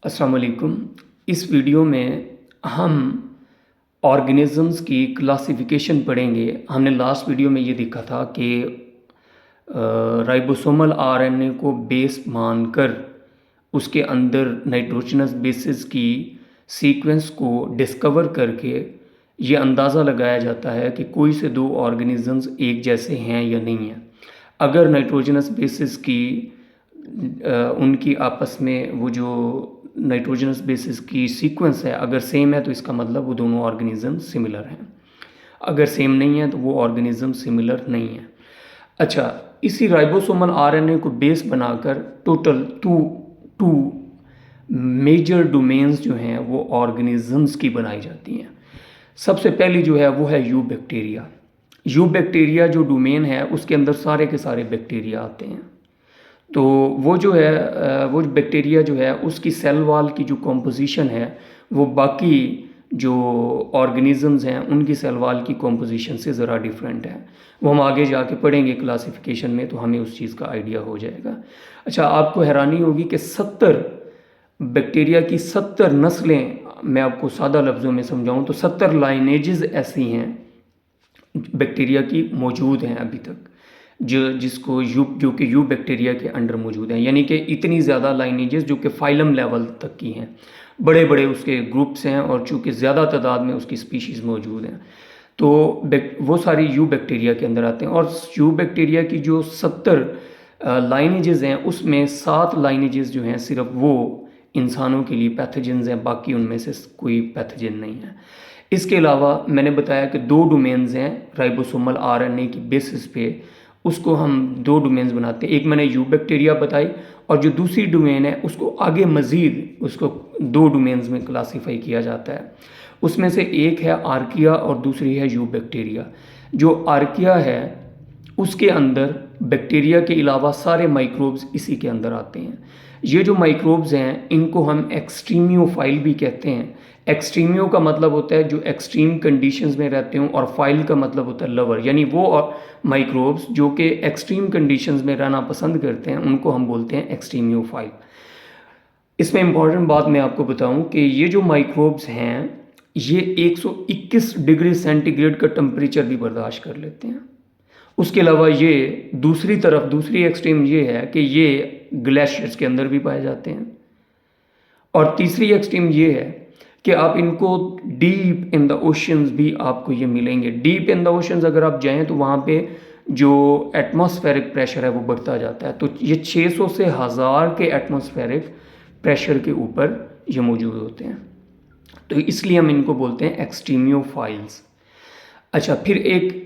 अस्सलाम वालेकुम। इस वीडियो में हम ऑर्गेनिज़म्स की क्लासिफिकेशन पढ़ेंगे। हमने लास्ट वीडियो में ये देखा था कि राइबोसोमल आरएनए को बेस मानकर उसके अंदर नाइट्रोजनस बेसिस की सीक्वेंस को डिस्कवर करके ये अंदाज़ा लगाया जाता है कि कोई से दो ऑर्गेनिज़म्स एक जैसे हैं या नहीं हैं। अगर नाइट्रोजनस बेसिस की उनकी आपस में वो जो नाइट्रोजनस बेसिस की सीक्वेंस है अगर सेम है तो इसका मतलब वो दोनों ऑर्गेनिज़म सिमिलर हैं। अगर सेम नहीं है तो वो ऑर्गेनिज़म सिमिलर नहीं है। अच्छा, इसी राइबोसोमल आरएनए को बेस बनाकर टोटल टू मेजर डोमेन्स जो हैं वो ऑर्गेनिज़म्स की बनाई जाती हैं। सबसे पहली जो है वो है यू बैक्टीरिया। यू बैक्टीरिया जो डोमेन है उसके अंदर सारे के सारे बैक्टीरिया आते हैं। तो वो जो है वो बैक्टीरिया जो है उसकी सेल वॉल की जो कॉम्पोजिशन है वो बाकी जो ऑर्गेनिज़म्स हैं उनकी सेल वॉल की कॉम्पोजिशन से ज़रा डिफरेंट है। वो हम आगे जाके पढ़ेंगे क्लासिफिकेशन में तो हमें उस चीज़ का आइडिया हो जाएगा। अच्छा, आपको हैरानी होगी कि 70 बैक्टीरिया की 70 नस्लें, मैं आपको सादा लफ्ज़ों में समझाऊं तो 70 लाइनेजेस ऐसी हैं बैक्टीरिया की मौजूद हैं अभी तक, जो कि यू बैक्टीरिया के अंडर मौजूद हैं। यानी कि इतनी ज़्यादा लाइनेजेस जो कि फाइलम लेवल तक की हैं, बड़े बड़े उसके ग्रुप्स हैं और चूँकि ज़्यादा तादाद में उसकी स्पीशीज़ मौजूद हैं तो वो सारी यू बैक्टीरिया के अंदर आते हैं। और यू बैक्टीरिया की जो 70 लाइनेजेस हैं उसमें 7 लाइनेजेस जो हैं सिर्फ वो इंसानों के लिए पैथोजेंस हैं, बाकी उनमें से कोई पैथोजन नहीं है। इसके अलावा मैंने बताया कि 2 डोमेन्स हैं राइबोसोमल आरएनए की बेसिस पे, उसको हम 2 डोमेन्स बनाते हैं। एक मैंने यू बैक्टीरिया बताई और जो दूसरी डोमेन है उसको आगे मज़ीद उसको 2 डोमेन्स में क्लासीफाई किया जाता है। उसमें से एक है आर्किया और दूसरी है यू बैक्टीरिया। जो आर्किया है उसके अंदर बैक्टीरिया के अलावा सारे माइक्रोब्स इसी के अंदर आते हैं। ये जो माइक्रोब्स हैं इनको हम एक्सट्रीमियोफाइल भी कहते हैं। एक्सट्रीमियो का मतलब होता है जो एक्सट्रीम कंडीशंस में रहते हों और फाइल का मतलब होता है लवर, यानी वो माइक्रोब्स जो कि एक्सट्रीम कंडीशंस में रहना पसंद करते हैं उनको हम बोलते हैं एक्सट्रीमियोफाइल। इसमें इम्पॉर्टेंट बात मैं आपको बताऊं कि ये जो माइक्रोब्स हैं ये 121 डिग्री सेंटीग्रेड का टेम्परेचर भी बर्दाश्त कर लेते हैं। उसके अलावा ये दूसरी एक्सट्रीम ये है कि ये ग्लेशियर्स के अंदर भी पाए जाते हैं। और तीसरी एक्सट्रीम ये है कि आप इनको डीप इन द ओशंस भी आपको ये मिलेंगे। डीप इन द ओशंस अगर आप जाएं तो वहाँ पे जो एटमॉस्फेरिक प्रेशर है वो बढ़ता जाता है। तो ये 600 से 1000 के एटमॉस्फेरिक प्रेशर के ऊपर ये मौजूद होते हैं, तो इसलिए हम इनको बोलते हैं एक्सट्रीमियोफाइल्स। अच्छा, फिर एक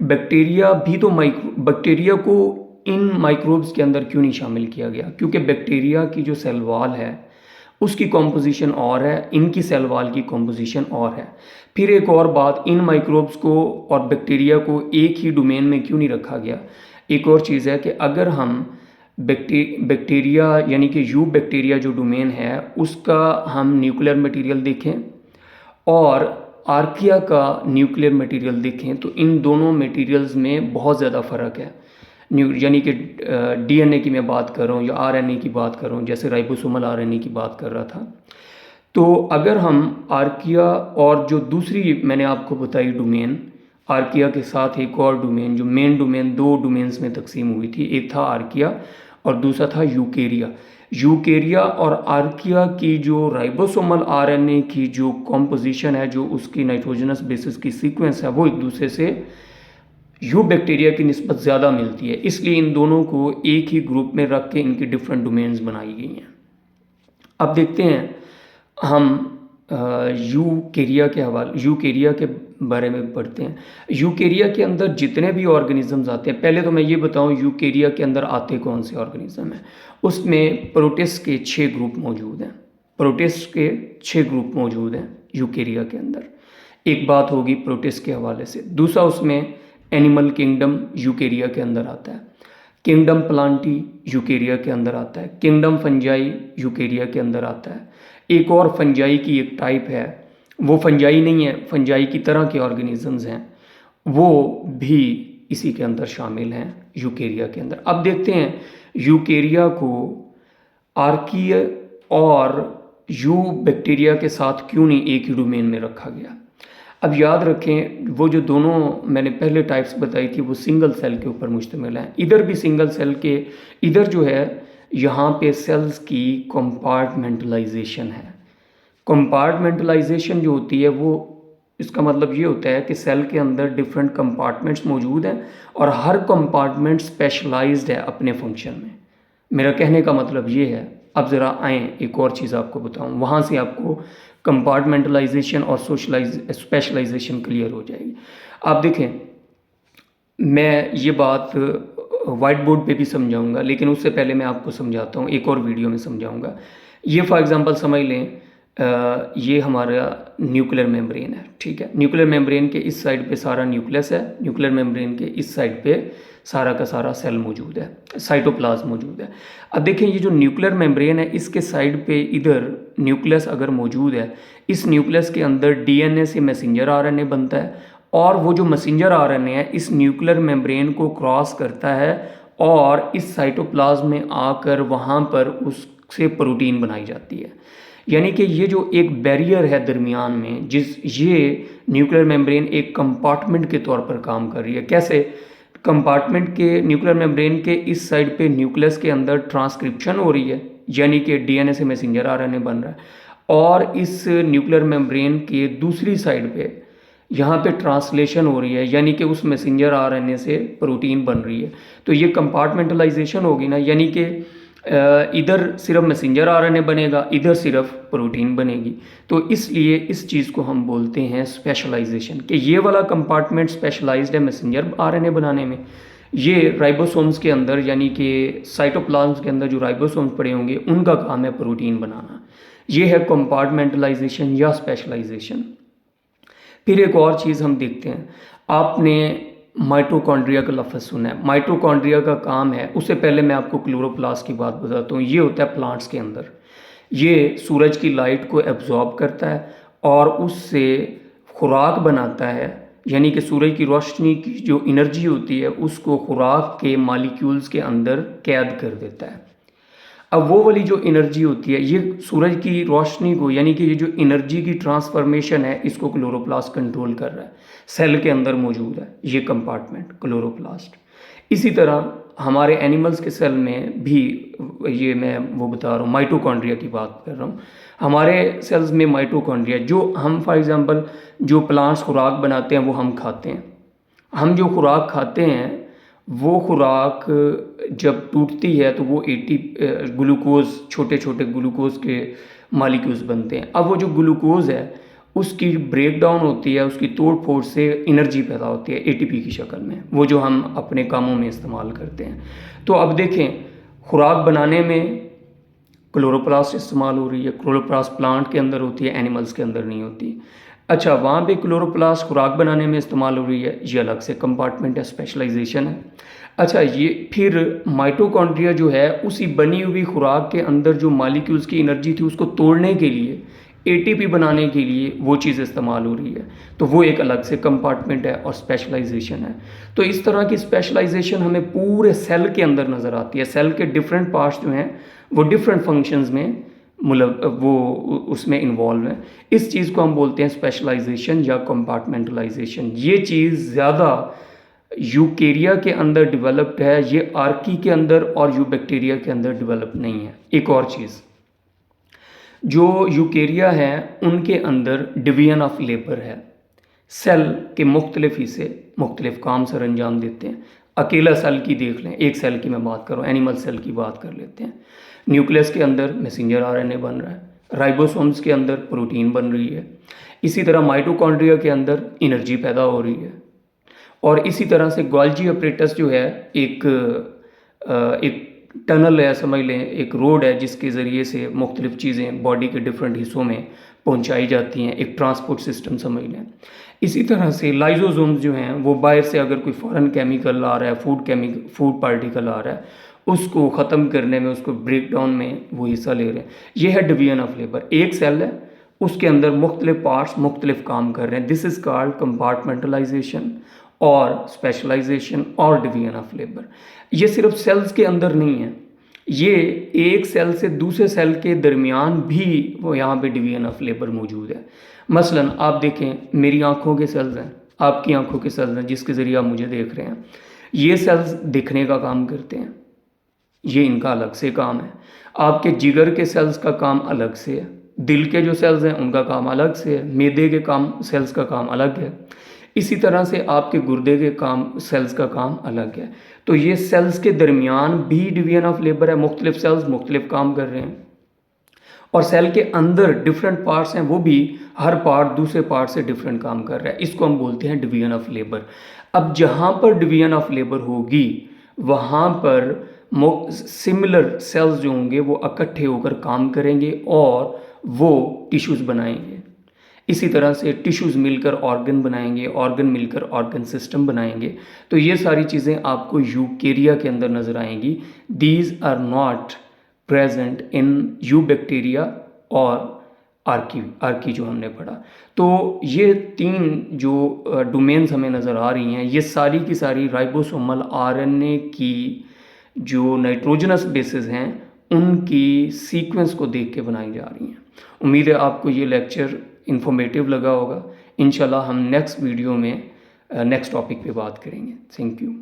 बैक्टीरिया भी तो बैक्टीरिया को इन माइक्रोब्स के अंदर क्यों नहीं शामिल किया गया? क्योंकि बैक्टीरिया की जो सेल वॉल है उसकी कॉम्पोजिशन और है, इनकी सेल वॉल की कॉम्पोजिशन और है। फिर एक और बात, इन माइक्रोब्स को और बैक्टीरिया को एक ही डोमेन में क्यों नहीं रखा गया? एक और चीज़ है कि अगर हम बैक्टीरिया यानी कि यू बैक्टीरिया जो डोमेन है उसका हम न्यूक्लियर मटेरियल देखें और आर्किया का न्यूक्लियर मटेरियल देखें तो इन दोनों मटेरियल्स में बहुत ज़्यादा फ़र्क है। यानी कि डीएनए की मैं बात कर रहा हूँ या आरएनए की बात कर रहा हूँ, जैसे राइबोसोमल आरएनए की बात कर रहा था। तो अगर हम आर्किया और जो दूसरी मैंने आपको बताई डोमेन, आर्किया के साथ एक और डोमेन, जो मेन डोमेन 2 डोमेन्स में तकसीम हुई थी, एक था आर्किया और दूसरा था यूकेरिया। यूकेरिया और आर्किया की जो राइबोसोमल आरएनए की जो कॉम्पोजिशन है, जो उसकी नाइट्रोजनस बेसिस की सीक्वेंस है, वो एक दूसरे से यू बैक्टीरिया की निस्बत ज़्यादा मिलती है। इसलिए इन दोनों को एक ही ग्रुप में रख के इनकी डिफरेंट डोमेन्स बनाई गई हैं। अब देखते हैं हम यूकेरिया के बारे में पढ़ते हैं। यूकेरिया के अंदर जितने भी ऑर्गेनिजम्स आते हैं, पहले तो मैं ये बताऊं यूकेरिया के अंदर आते कौन से ऑर्गेनिज्म हैं। उसमें प्रोटिस्ट के 6 ग्रुप मौजूद हैं। प्रोटिस्ट के 6 ग्रुप मौजूद हैं यूकेरिया के अंदर। एक बात होगी प्रोटिस्ट के हवाले से। दूसरा, उसमें एनिमल किंगडम यूकेरिया के अंदर आता है। किंगडम प्लांटी यूकेरिया के अंदर आता है। किंगडम फंजाई यूकेरिया के अंदर आता है। एक और फंजाई की एक टाइप है, वो फंजाई नहीं है, फंजाई की तरह के ऑर्गेनिजम्स हैं, वो भी इसी के अंदर शामिल हैं यूकेरिया के अंदर। अब देखते हैं यूकेरिया को आर्किया और यू बैक्टीरिया के साथ क्यों नहीं एक ही डोमेन में रखा गया। अब याद रखें वो जो दोनों मैंने पहले टाइप्स बताई थी वो सिंगल सेल के ऊपर मुश्तमिल हैं, इधर भी सिंगल सेल के, इधर जो है यहाँ पे सेल्स की कंपार्टमेंटलाइजेशन है। कंपार्टमेंटलाइजेशन जो होती है वो, इसका मतलब ये होता है कि सेल के अंदर डिफरेंट कंपार्टमेंट्स मौजूद हैं और हर कंपार्टमेंट स्पेशलाइज्ड है अपने फंक्शन में। मेरा कहने का मतलब ये है। अब ज़रा आएँ एक और चीज़ आपको बताऊँ, वहाँ से आपको कंपार्टमेंटलाइजेशन और स्पेशलाइजेशन क्लियर हो जाएगी। आप देखें, मैं ये बात वाइट बोर्ड पे भी समझाऊंगा, लेकिन उससे पहले मैं आपको समझाता हूँ, एक और वीडियो में समझाऊंगा। ये फॉर एग्जांपल समझ लें, ये हमारा न्यूक्लियर मेम्ब्रेन है, ठीक है। न्यूक्लियर मेम्ब्रेन के इस साइड पे सारा न्यूक्लियस है, न्यूक्लियर मेम्ब्रेन के इस साइड पे सारा का सारा सेल मौजूद है, साइटोप्लाज्म मौजूद है। अब देखें ये जो न्यूक्लियर मेम्ब्रेन है इसके साइड पे इधर न्यूक्लियस अगर मौजूद है, इस न्यूक्लियस के अंदर डीएनए से मैसेंजर आरएनए बनता है और वो जो मैसेंजर आरएनए है इस न्यूक्लियर मेम्ब्रेन को क्रॉस करता है और इस साइटोप्लाज्म में आकर वहाँ पर उससे प्रोटीन बनाई जाती है। यानी कि ये जो एक बैरियर है दरमियान में, ये न्यूक्लियर मेम्ब्रेन एक कंपार्टमेंट के तौर पर काम कर रही है। कैसे? कंपार्टमेंट के न्यूक्लियर मेम्ब्रेन के इस साइड पे न्यूक्लियस के अंदर ट्रांसक्रिप्शन हो रही है, यानी कि डीएनए से मैसेंजर आरएनए बन रहा है, और इस न्यूक्लियर मेम्ब्रेन के दूसरी साइड पे यहाँ पे ट्रांसलेशन हो रही है, यानी कि उस मैसेंजर आरएनए से प्रोटीन बन रही है। तो ये कंपार्टमेंटलाइजेशन होगी ना, यानी कि इधर सिर्फ मैसेंजर आरएनए बनेगा, इधर सिर्फ प्रोटीन बनेगी। तो इसलिए इस चीज़ को हम बोलते हैं स्पेशलाइजेशन, कि ये वाला कंपार्टमेंट स्पेशलाइज्ड है मैसेंजर आरएनए बनाने में। ये राइबोसोम्स के अंदर, यानी कि साइटोप्लाज्म के अंदर जो राइबोसोम्स पड़े होंगे उनका काम है प्रोटीन बनाना। ये है कंपार्टमेंटलाइजेशन या स्पेशलाइजेशन। फिर एक और चीज़ हम देखते हैं, आपने माइटोकॉन्ड्रिया का लफ्ज़ सुना है। माइटोकॉन्ड्रिया का काम है, उससे पहले मैं आपको क्लोरोप्लास्ट की बात बताता हूँ। ये होता है प्लांट्स के अंदर, ये सूरज की लाइट को एब्जॉर्ब करता है और उससे खुराक बनाता है, यानी कि सूरज की रोशनी की जो एनर्जी होती है उसको खुराक के मालिक्यूल्स के अंदर कैद कर देता है। अब वो वाली जो एनर्जी होती है, ये सूरज की रोशनी को, यानी कि ये जो एनर्जी की ट्रांसफॉर्मेशन है इसको क्लोरोप्लास्ट कंट्रोल कर रहा है। सेल के अंदर मौजूद है ये कंपार्टमेंट क्लोरोप्लास्ट। इसी तरह हमारे एनिमल्स के सेल में भी, ये मैं वो बता रहा हूँ, माइटोकॉन्ड्रिया की बात कर रहा हूँ। हमारे सेल्स में माइटोकॉन्ड्रिया, जो हम फॉर एग्जांपल जो प्लांट्स खुराक बनाते हैं वो हम खाते हैं। हम जो खुराक खाते हैं वो खुराक जब टूटती है तो वो ग्लूकोज, छोटे छोटे ग्लूकोज के मालिक्यूल्स बनते हैं। अब वो जो ग्लूकोज है उसकी ब्रेक डाउन होती है, उसकी तोड़ फोड़ से एनर्जी पैदा होती है एटीपी की शक्ल में, वो जो हम अपने कामों में इस्तेमाल करते हैं। तो अब देखें, खुराक बनाने में क्लोरोप्लास्ट इस्तेमाल हो रही है। क्लोरोप्लास्ट प्लांट के अंदर होती है, एनिमल्स के अंदर नहीं होती। अच्छा, वहाँ पे क्लोरोप्लास्ट खुराक बनाने में इस्तेमाल हो रही है, ये अलग से कंपार्टमेंट है, स्पेशलाइजेशन है। अच्छा, ये फिर माइटोकॉन्ड्रिया जो है उसी बनी हुई खुराक के अंदर जो मालिक्यूल्स की एनर्जी थी उसको तोड़ने के लिए, एटीपी बनाने के लिए वो चीज़ इस्तेमाल हो रही है, तो वो एक अलग से कंपार्टमेंट है और स्पेशलाइजेशन है। तो इस तरह की स्पेशलाइजेशन हमें पूरे सेल के अंदर नज़र आती है। सेल के डिफरेंट पार्ट्स जो हैं वो डिफरेंट फंक्शंस में मतलब वो उसमें इन्वॉल्व है। इस चीज़ को हम बोलते हैं स्पेशलाइजेशन या कंपार्टमेंटलाइजेशन। ये चीज़ ज़्यादा यूकेरिया के अंदर डेवलप्ड है, ये आर्की के अंदर और यूबैक्टीरिया के अंदर डेवलप नहीं है। एक और चीज़, जो यूकेरिया है उनके अंदर डिवीजन ऑफ लेबर है। सेल के मुख्तलिफ हिस्से मुख्तलिफ काम सर अंजाम देते हैं। अकेला सेल की देख लें, एक सेल की मैं बात कर रहा हूँ, एनिमल सेल की बात कर लेते हैं। न्यूक्लियस के अंदर मैसेंजर आरएनए बन रहा है, राइबोसोम्स के अंदर प्रोटीन बन रही है, इसी तरह माइटोकॉन्ड्रिया के अंदर एनर्जी पैदा हो रही है, और इसी तरह से गोल्जी अपरेटस जो है एक टनल है, समझ लें एक रोड है जिसके ज़रिए से मुख्तलिफ़ चीज़ें बॉडी के डिफरेंट हिस्सों में पहुंचाई जाती हैं, एक ट्रांसपोर्ट सिस्टम समझ लें। इसी तरह से लाइजोसोम्स जो हैं वो बाहर से अगर कोई फॉरेन केमिकल आ रहा है, फूड पार्टिकल आ रहा है, उसको ख़त्म करने में, उसको ब्रेक डाउन में वो हिस्सा ले रहे हैं। ये है डिवीजन ऑफ लेबर। एक सेल है उसके अंदर मुख्तलिफ पार्ट्स मुख्तलिफ काम कर रहे हैं। दिस इज़ कॉल्ड कंपार्टमेंटलाइजेशन और स्पेशलाइजेशन और डिवीजन ऑफ लेबर। ये सिर्फ सेल्स के अंदर नहीं है, ये एक सेल से दूसरे सेल के दरमियान भी वो यहाँ पे डिवीजन ऑफ लेबर मौजूद है। मसलन आप देखें, मेरी आंखों के सेल्स हैं, आपकी आंखों के सेल्स हैं जिसके ज़रिए आप मुझे देख रहे हैं। ये सेल्स दिखने का काम करते हैं, ये इनका अलग से काम है। आपके जिगर के सेल्स का काम अलग से है, दिल के जो सेल्स हैं उनका काम अलग से है, मैदे के काम सेल्स का काम अलग है। इसी तरह से आपके गुर्दे के काम सेल्स का काम अलग है। तो ये सेल्स के दरमियान भी डिवीजन ऑफ लेबर है, मुख्तलिफ सेल्स मुख्तलिफ काम कर रहे हैं। और सेल के अंदर डिफरेंट पार्ट्स हैं, वो भी हर पार्ट दूसरे पार्ट से डिफरेंट काम कर रहा है। इसको हम बोलते हैं डिवीजन ऑफ लेबर। अब जहाँ पर डिवीजन ऑफ लेबर होगी वहाँ पर सिमिलर सेल्स जो होंगे वो इकट्ठे होकर काम करेंगे और वो टिश्यूज़ बनाएंगे। इसी तरह से टिश्यूज़ मिलकर ऑर्गन बनाएंगे, ऑर्गन मिलकर ऑर्गन सिस्टम बनाएंगे। तो ये सारी चीज़ें आपको यूकेरिया के अंदर नज़र आएंगी। These are not present in eubacteria और आर्की जो हमने पढ़ा। तो ये तीन जो डोमेन्स हमें नज़र आ रही हैं, ये सारी की सारी राइबोसोमल आरएनए की जो नाइट्रोजनस बेसिस हैं उनकी सीक्वेंस को देख के बनाई जा रही हैं। उम्मीद है आपको ये लेक्चर इन्फॉर्मेटिव लगा होगा। इंशाल्लाह हम नेक्स्ट वीडियो में नेक्स्ट टॉपिक पे बात करेंगे। Thank you.